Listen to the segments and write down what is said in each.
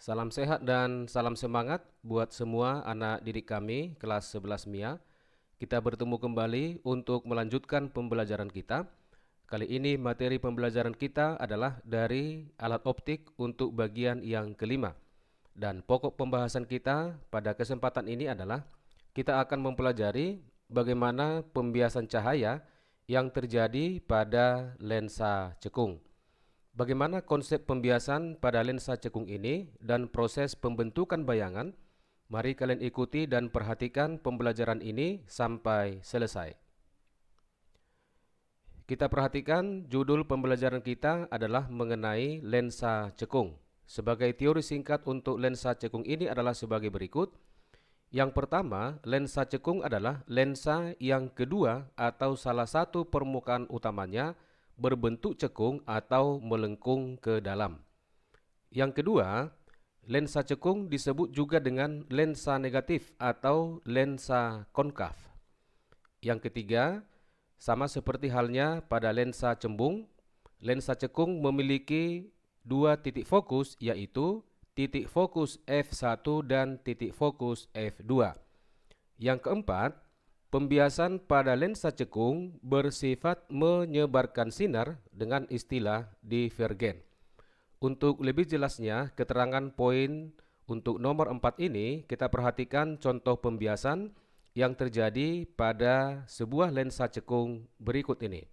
Salam sehat dan salam semangat buat semua anak didik kami kelas 11 MIA. Kita bertemu kembali untuk melanjutkan pembelajaran kita. Kali ini materi pembelajaran kita adalah dari alat optik untuk bagian yang kelima. Dan pokok pembahasan kita pada kesempatan ini adalah kita akan mempelajari bagaimana pembiasan cahaya yang terjadi pada lensa cekung. Bagaimana konsep pembiasan pada lensa cekung ini dan proses pembentukan bayangan? Mari kalian ikuti dan perhatikan pembelajaran ini sampai selesai. Kita perhatikan judul pembelajaran kita adalah mengenai lensa cekung. Sebagai teori singkat untuk lensa cekung ini adalah sebagai berikut. Yang pertama, lensa cekung adalah lensa yang kedua atau salah satu permukaan utamanya berbentuk cekung atau melengkung ke dalam. Yang kedua, lensa cekung disebut juga dengan lensa negatif atau lensa konkav. Yang ketiga, sama seperti halnya pada lensa cembung, lensa cekung memiliki dua titik fokus, yaitu titik fokus f1 dan titik fokus f2. Yang keempat, pembiasan pada lensa cekung bersifat menyebarkan sinar dengan istilah divergen. Untuk lebih jelasnya, keterangan poin untuk nomor 4 ini, kita perhatikan contoh pembiasan yang terjadi pada sebuah lensa cekung berikut ini.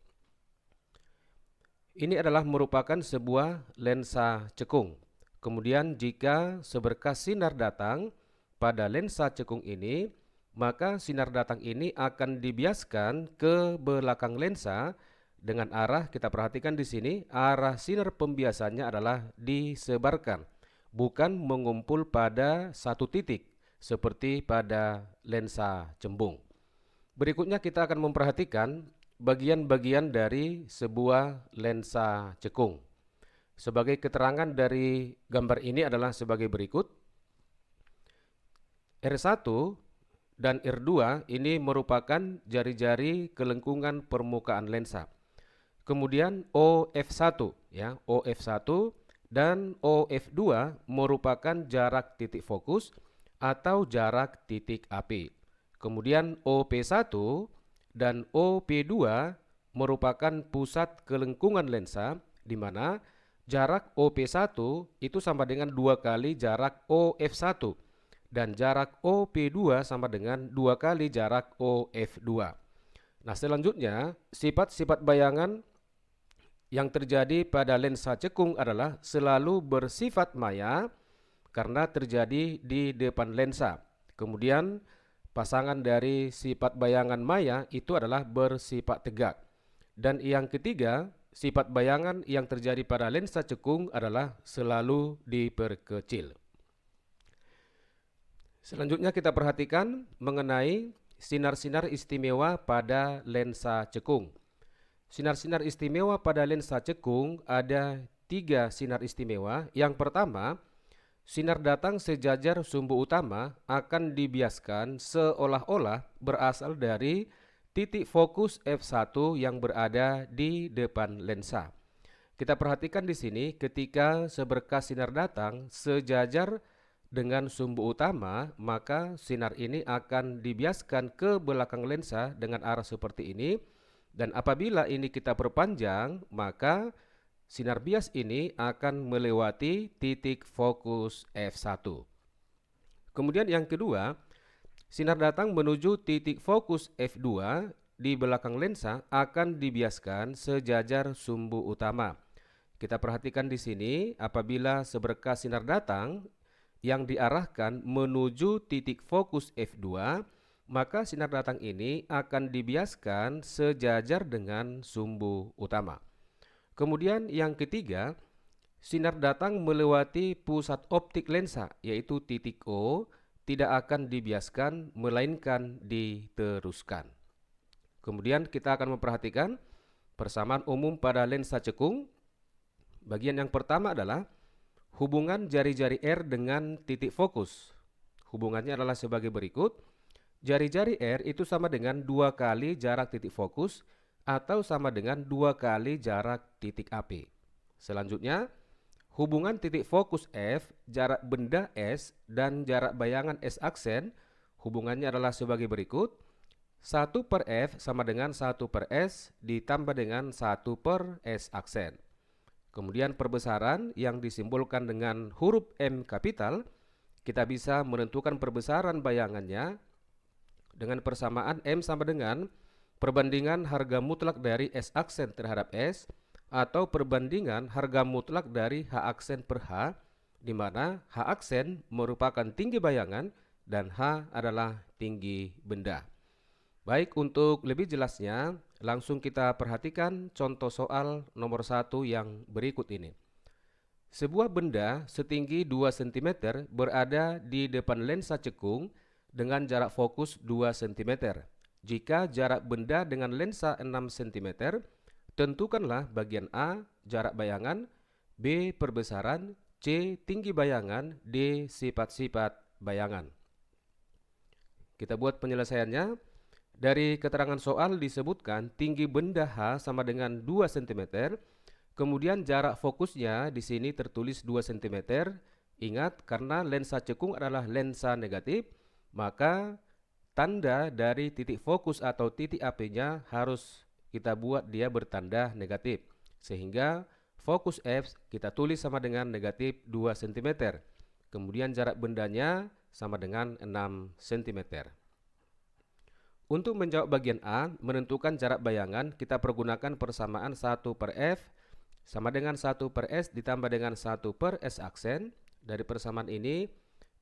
Ini adalah merupakan sebuah lensa cekung. Kemudian jika seberkas sinar datang pada lensa cekung ini, maka sinar datang ini akan dibiaskan ke belakang lensa dengan arah, kita perhatikan di sini, arah sinar pembiasannya adalah disebarkan, bukan mengumpul pada satu titik seperti pada lensa cembung. Berikutnya kita akan memperhatikan bagian-bagian dari sebuah lensa cekung. Sebagai keterangan dari gambar ini adalah sebagai berikut. R1 dan R2 ini merupakan jari-jari kelengkungan permukaan lensa. Kemudian OF1 ya, OF1 dan OF2 merupakan jarak titik fokus atau jarak titik api. Kemudian OP1 dan OP2 merupakan pusat kelengkungan lensa, di mana jarak OP1 itu sama dengan 2 kali jarak OF1 dan jarak OP2 sama dengan 2 kali jarak OF2. Nah, selanjutnya sifat-sifat bayangan yang terjadi pada lensa cekung adalah selalu bersifat maya karena terjadi di depan lensa. Kemudian pasangan dari sifat bayangan maya itu adalah bersifat tegak. Dan yang ketiga, sifat bayangan yang terjadi pada lensa cekung adalah selalu diperkecil. Selanjutnya kita perhatikan mengenai sinar-sinar istimewa pada lensa cekung. Sinar-sinar istimewa pada lensa cekung ada 3 sinar istimewa. Yang pertama, sinar datang sejajar sumbu utama akan dibiaskan seolah-olah berasal dari titik fokus f1 yang berada di depan lensa. Kita perhatikan di sini ketika seberkas sinar datang sejajar dengan sumbu utama, maka sinar ini akan dibiaskan ke belakang lensa dengan arah seperti ini. Dan apabila ini kita perpanjang, maka sinar bias ini akan melewati titik fokus f1. Kemudian yang kedua, sinar datang menuju titik fokus f2 di belakang lensa akan dibiaskan sejajar sumbu utama. Kita perhatikan di sini, apabila seberkas sinar datang yang diarahkan menuju titik fokus f2, maka sinar datang ini akan dibiaskan sejajar dengan sumbu utama. Kemudian yang ketiga, sinar datang melewati pusat optik lensa, yaitu titik O, tidak akan dibiaskan melainkan diteruskan. Kemudian kita akan memperhatikan persamaan umum pada lensa cekung. Bagian yang pertama adalah hubungan jari-jari R dengan titik fokus. Hubungannya adalah sebagai berikut. Jari-jari R itu sama dengan 2 kali jarak titik fokus atau sama dengan 2 kali jarak titik api. Selanjutnya, hubungan titik fokus F, jarak benda S, dan jarak bayangan S aksen, hubungannya adalah sebagai berikut. 1 per F sama dengan 1 per S ditambah dengan 1 per S aksen. Kemudian perbesaran yang disimbolkan dengan huruf M kapital, kita bisa menentukan perbesaran bayangannya dengan persamaan M sama dengan perbandingan harga mutlak dari S aksen terhadap S atau perbandingan harga mutlak dari H aksen per H, di mana H aksen merupakan tinggi bayangan dan H adalah tinggi benda. Baik, untuk lebih jelasnya, langsung kita perhatikan contoh soal nomor 1 yang berikut ini. Sebuah benda setinggi 2 cm berada di depan lensa cekung dengan jarak fokus 2 cm. Jika jarak benda dengan lensa 6 cm, tentukanlah bagian A, jarak bayangan, B, perbesaran, C, tinggi bayangan, D, sifat-sifat bayangan. Kita buat penyelesaiannya. Dari keterangan soal disebutkan tinggi benda H sama dengan 2 cm, kemudian jarak fokusnya di sini tertulis 2 cm. Ingat, karena lensa cekung adalah lensa negatif, maka tanda dari titik fokus atau titik apinya harus kita buat dia bertanda negatif. Sehingga fokus F kita tulis sama dengan negatif 2 cm. Kemudian jarak bendanya sama dengan 6 cm. Untuk menjawab bagian A, menentukan jarak bayangan, kita pergunakan persamaan 1 per F sama dengan 1 per S ditambah dengan 1 per S aksen. Dari persamaan ini,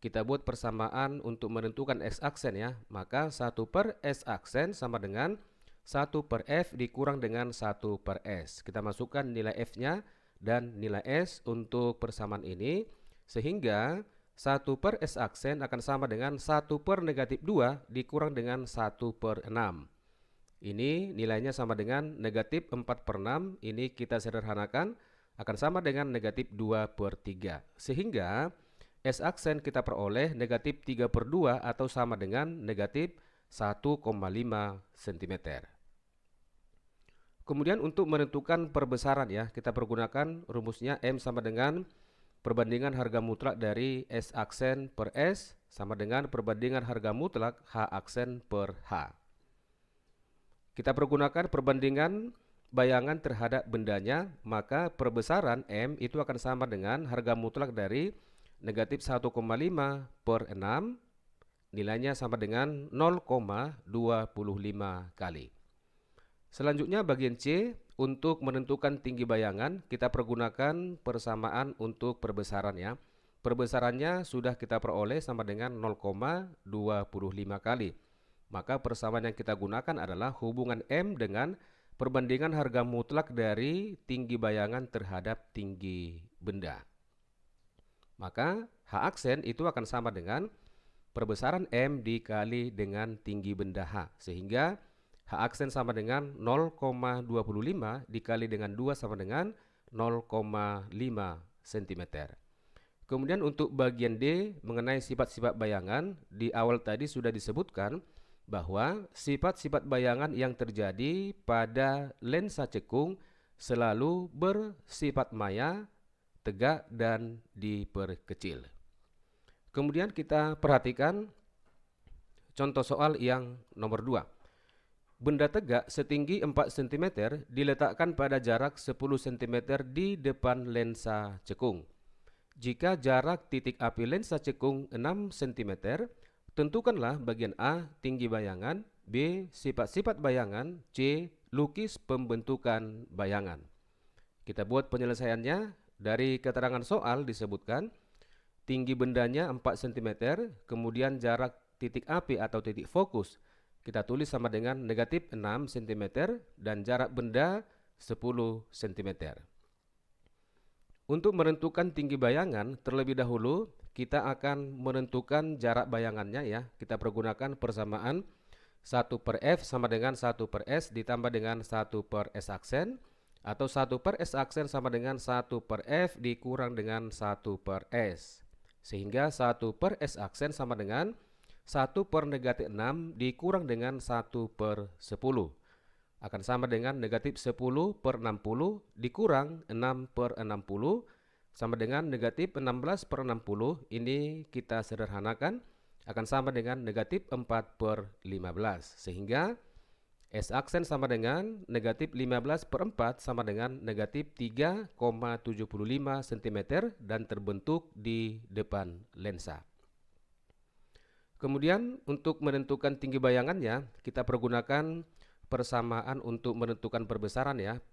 kita buat persamaan untuk menentukan S aksen ya. Maka 1 per S aksen sama dengan 1 per F dikurang dengan 1 per S. Kita masukkan nilai F-nya dan nilai S untuk persamaan ini, sehingga 1 per S aksen akan sama dengan 1 per negatif 2 dikurang dengan 1 per 6. Ini nilainya sama dengan negatif 4 per 6. Ini kita sederhanakan akan sama dengan negatif 2 per 3. Sehingga S aksen kita peroleh negatif 3 per 2 atau sama dengan negatif 1,5 cm. Kemudian untuk menentukan perbesaran ya, kita pergunakan rumusnya M sama dengan perbandingan harga mutlak dari S aksen per S sama dengan perbandingan harga mutlak H aksen per H. Kita pergunakan perbandingan bayangan terhadap bendanya, maka perbesaran M itu akan sama dengan harga mutlak dari negatif 1,5 per 6, nilainya sama dengan 0,25 kali. Selanjutnya bagian C, untuk menentukan tinggi bayangan kita pergunakan persamaan untuk perbesaran ya. Perbesarannya sudah kita peroleh sama dengan 0,25 kali. Maka persamaan yang kita gunakan adalah hubungan M dengan perbandingan harga mutlak dari tinggi bayangan terhadap tinggi benda. Maka H aksen itu akan sama dengan perbesaran M dikali dengan tinggi benda H, sehingga H aksen sama dengan 0,25 dikali dengan 2 sama dengan 0,5 cm. Kemudian untuk bagian D mengenai sifat-sifat bayangan, di awal tadi sudah disebutkan bahwa sifat-sifat bayangan yang terjadi pada lensa cekung selalu bersifat maya, tegak, dan diperkecil. Kemudian kita perhatikan contoh soal yang nomor 2. Benda tegak setinggi 4 cm diletakkan pada jarak 10 cm di depan lensa cekung. Jika jarak titik api lensa cekung 6 cm, tentukanlah bagian A, tinggi bayangan, B, sifat-sifat bayangan, C, lukis pembentukan bayangan. Kita buat penyelesaiannya. Dari keterangan soal disebutkan tinggi bendanya 4 cm, kemudian jarak titik api atau titik fokus kita tulis sama dengan negatif 6 cm dan jarak benda 10 cm. Untuk menentukan tinggi bayangan, terlebih dahulu kita akan menentukan jarak bayangannya ya. Kita pergunakan persamaan 1 per F sama dengan 1 per S ditambah dengan 1 per S aksen, atau 1 per S aksen sama dengan 1 per F dikurang dengan 1 per S. Sehingga 1 per S aksen sama dengan 1 per negatif 6 dikurang dengan 1 per 10. Akan sama dengan negatif 10 per 60 dikurang 6 per 60 sama dengan negatif 16/60, ini kita sederhanakan akan sama dengan negatif 4/15, sehingga S aksen sama dengan negatif 15/4 sama dengan negatif 3,75 cm dan terbentuk di depan lensa. Kemudian untuk menentukan tinggi bayangannya, kita pergunakan persamaan untuk menentukan perbesaran ya.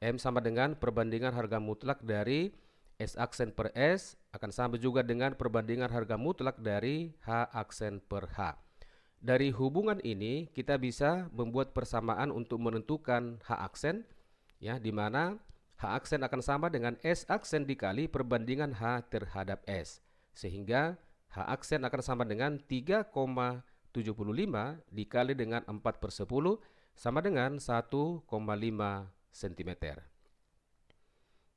M sama dengan perbandingan harga mutlak dari S aksen per S akan sama juga dengan perbandingan harga mutlak dari H aksen per H. Dari hubungan ini kita bisa membuat persamaan untuk menentukan H aksen ya, di mana H aksen akan sama dengan S aksen dikali perbandingan H terhadap S, sehingga H aksen akan sama dengan 3,75 dikali dengan 4/10 sama dengan 1,5 cm.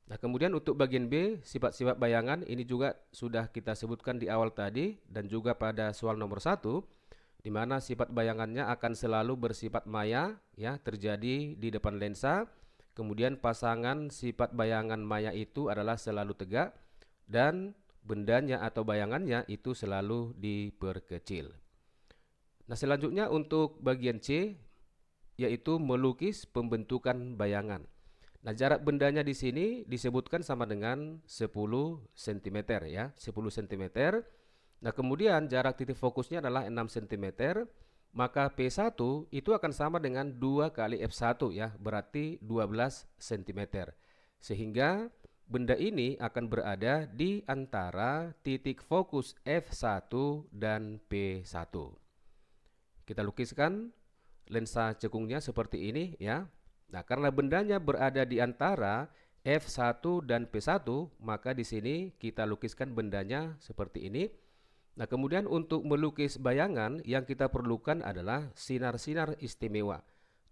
Nah, kemudian untuk bagian B, sifat-sifat bayangan ini juga sudah kita sebutkan di awal tadi dan juga pada soal nomor 1, di mana sifat bayangannya akan selalu bersifat maya ya, terjadi di depan lensa. Kemudian pasangan sifat bayangan maya itu adalah selalu tegak dan bendanya atau bayangannya itu selalu diperkecil. Nah, selanjutnya untuk bagian C, yaitu melukis pembentukan bayangan. Nah, jarak bendanya di sini disebutkan sama dengan 10 cm ya, 10 cm. Nah, kemudian jarak titik fokusnya adalah 6 cm, maka P1 itu akan sama dengan 2 kali F1 ya, berarti 12 cm. Sehingga benda ini akan berada di antara titik fokus F1 dan P1. Kita lukiskan lensa cekungnya seperti ini ya. Nah, karena bendanya berada di antara F1 dan P1, maka di sini kita lukiskan bendanya seperti ini. Nah, kemudian untuk melukis bayangan yang kita perlukan adalah sinar-sinar istimewa.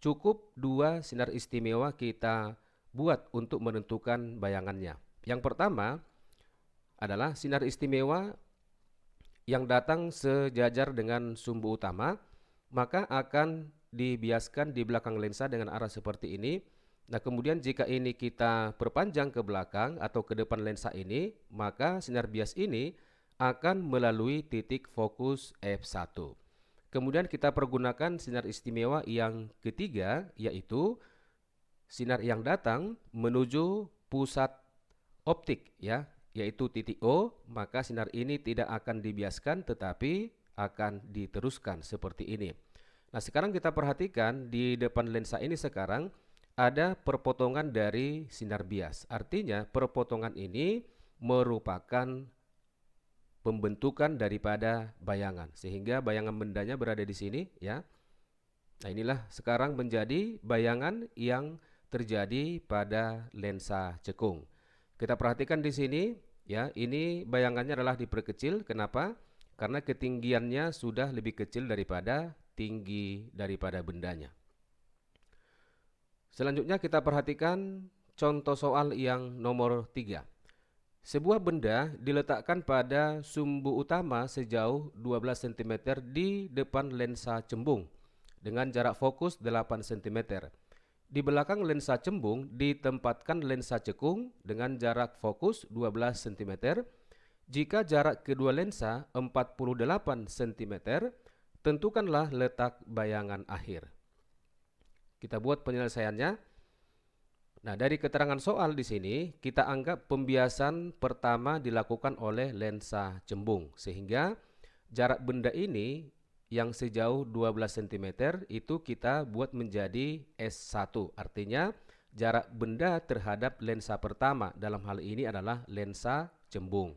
Cukup 2 sinar istimewa kita buat untuk menentukan bayangannya. Yang pertama adalah sinar istimewa yang datang sejajar dengan sumbu utama, maka akan dibiaskan di belakang lensa dengan arah seperti ini. Nah, kemudian jika ini kita perpanjang ke belakang atau ke depan lensa ini, maka sinar bias ini akan melalui titik fokus F1. Kemudian kita pergunakan sinar istimewa yang ketiga, yaitu sinar yang datang menuju pusat optik ya, yaitu titik O, maka sinar ini tidak akan dibiaskan tetapi akan diteruskan seperti ini. Nah, sekarang kita perhatikan di depan lensa ini sekarang ada perpotongan dari sinar bias. Artinya perpotongan ini merupakan pembentukan daripada bayangan, sehingga bayangan bendanya berada di sini ya. Nah, inilah sekarang menjadi bayangan yang terjadi pada lensa cekung. Kita perhatikan di sini ya, ini bayangannya adalah diperkecil. Kenapa? Karena ketinggiannya sudah lebih kecil daripada tinggi daripada bendanya. Selanjutnya kita perhatikan contoh soal yang nomor 3. Sebuah benda diletakkan pada sumbu utama sejauh 12 cm di depan lensa cembung dengan jarak fokus 8 cm. Di belakang lensa cembung ditempatkan lensa cekung dengan jarak fokus 12 cm. Jika jarak kedua lensa 48 cm, tentukanlah letak bayangan akhir. Kita buat penyelesaiannya. Nah, dari keterangan soal di sini kita anggap pembiasan pertama dilakukan oleh lensa cembung, sehingga jarak benda ini yang sejauh 12 cm itu kita buat menjadi S1. Artinya jarak benda terhadap lensa pertama dalam hal ini adalah lensa cembung.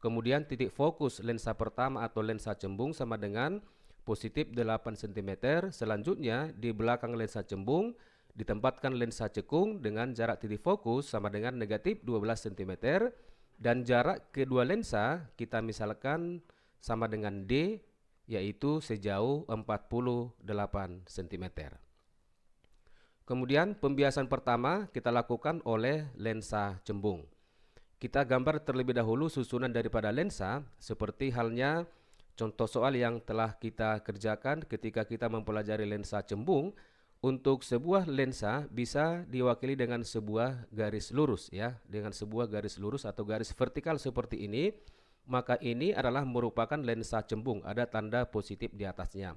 Kemudian titik fokus lensa pertama atau lensa cembung sama dengan positif 8 cm. Selanjutnya di belakang lensa cembung ditempatkan lensa cekung dengan jarak titik fokus sama dengan negatif 12 cm. Dan jarak kedua lensa kita misalkan sama dengan D, yaitu sejauh 48 cm. Kemudian pembiasan pertama kita lakukan oleh lensa cembung. Kita gambar terlebih dahulu susunan daripada lensa seperti halnya contoh soal yang telah kita kerjakan ketika kita mempelajari lensa cembung. untuk sebuah lensa bisa diwakili dengan sebuah garis lurus ya, dengan sebuah garis lurus atau garis vertikal seperti ini, maka ini adalah merupakan lensa cembung, ada tanda positif di atasnya.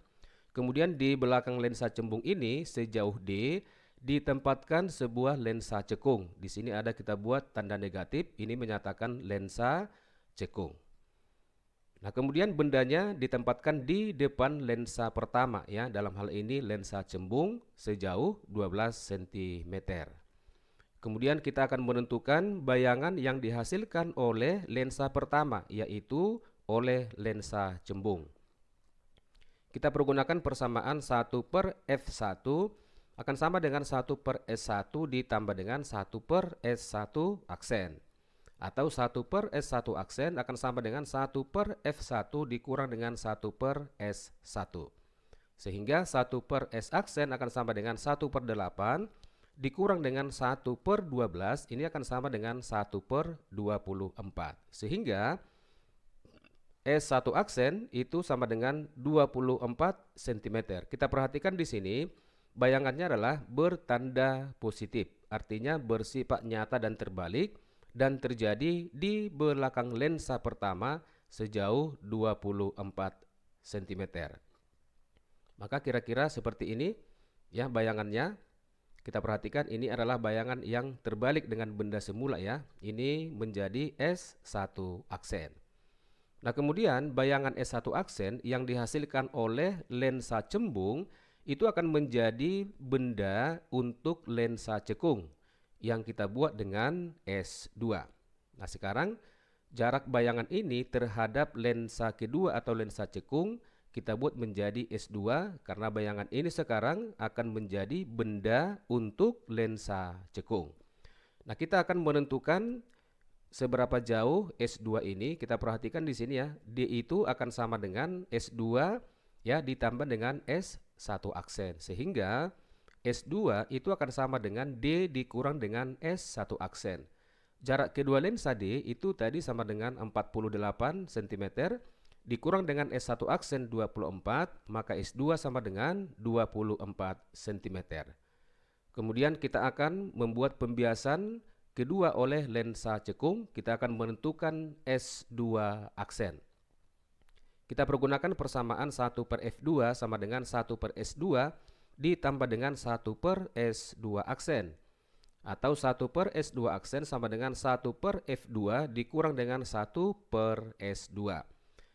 Kemudian di belakang lensa cembung ini sejauh D ditempatkan sebuah lensa cekung. Di sini ada kita buat tanda negatif, ini menyatakan lensa cekung. Nah, kemudian bendanya ditempatkan di depan lensa pertama ya, dalam hal ini lensa cembung sejauh 12 cm. Kemudian kita akan menentukan bayangan yang dihasilkan oleh lensa pertama, yaitu oleh lensa cembung. Kita pergunakan persamaan 1/f1 akan sama dengan 1/s1 ditambah dengan 1/s1 aksen. Atau 1/s1 aksen akan sama dengan 1/f1 dikurang dengan 1/s1. Sehingga 1/s aksen akan sama dengan 1/8 dikurang dengan 1/12, ini akan sama dengan 1/24. Sehingga S1 aksen itu sama dengan 24 cm. Kita perhatikan di sini bayangannya adalah bertanda positif, artinya bersifat nyata dan terbalik, dan terjadi di belakang lensa pertama sejauh 24 cm. Maka kira-kira seperti ini ya bayangannya. Kita perhatikan ini adalah bayangan yang terbalik dengan benda semula ya. Ini menjadi S1 aksen. Nah, kemudian bayangan S1 aksen yang dihasilkan oleh lensa cembung itu akan menjadi benda untuk lensa cekung yang kita buat dengan S2. Nah, sekarang jarak bayangan ini terhadap lensa kedua atau lensa cekung kita buat menjadi S2 karena bayangan ini sekarang akan menjadi benda untuk lensa cekung. Nah, kita akan menentukan seberapa jauh S2 ini. Kita perhatikan di sini ya, D itu akan sama dengan S2 ya ditambah dengan S1 aksen, sehingga S2 itu akan sama dengan D dikurang dengan S1 aksen. Jarak kedua lensa D itu tadi sama dengan 48 cm dikurang dengan S1 aksen 24, maka S2 sama dengan 24 cm. Kemudian kita akan membuat pembiasan kedua oleh lensa cekung, kita akan menentukan S2 aksen. Kita pergunakan persamaan 1/f2 sama dengan 1/s2 ditambah dengan 1/s2 aksen. Atau 1/s2 aksen sama dengan 1/f2 dikurang dengan 1/s2.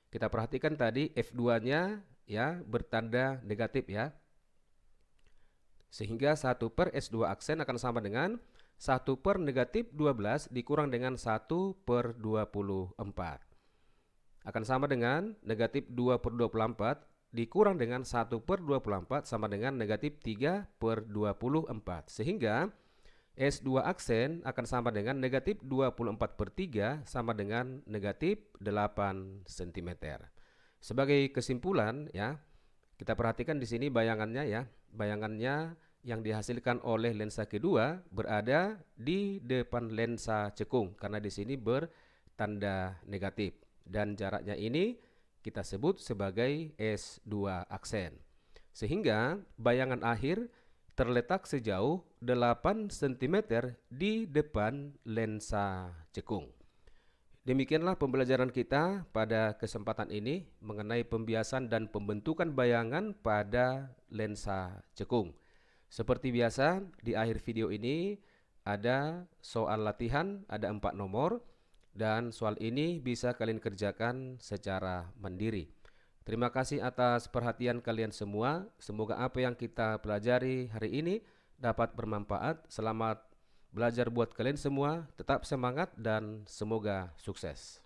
Kita perhatikan tadi F2-nya ya bertanda negatif ya. Sehingga 1/s2 aksen akan sama dengan 1/-12 dikurang dengan 1/24. Akan sama dengan negatif 2/24 dikurang dengan 1/24 sama dengan negatif 3/24. Sehingga S2 aksen akan sama dengan negatif 24/3 sama dengan negatif 8 cm. Sebagai kesimpulan ya, kita perhatikan di sini bayangannya ya. Bayangannya yang dihasilkan oleh lensa kedua berada di depan lensa cekung karena di sini bertanda negatif dan jaraknya ini kita sebut sebagai S2 aksen. Sehingga bayangan akhir terletak sejauh 8 cm di depan lensa cekung. Demikianlah pembelajaran kita pada kesempatan ini mengenai pembiasan dan pembentukan bayangan pada lensa cekung. Seperti biasa, di akhir video ini ada soal latihan, ada 4 nomor, dan soal ini bisa kalian kerjakan secara mandiri. Terima kasih atas perhatian kalian semua. Semoga apa yang kita pelajari hari ini dapat bermanfaat. Selamat belajar buat kalian semua. Tetap semangat dan semoga sukses.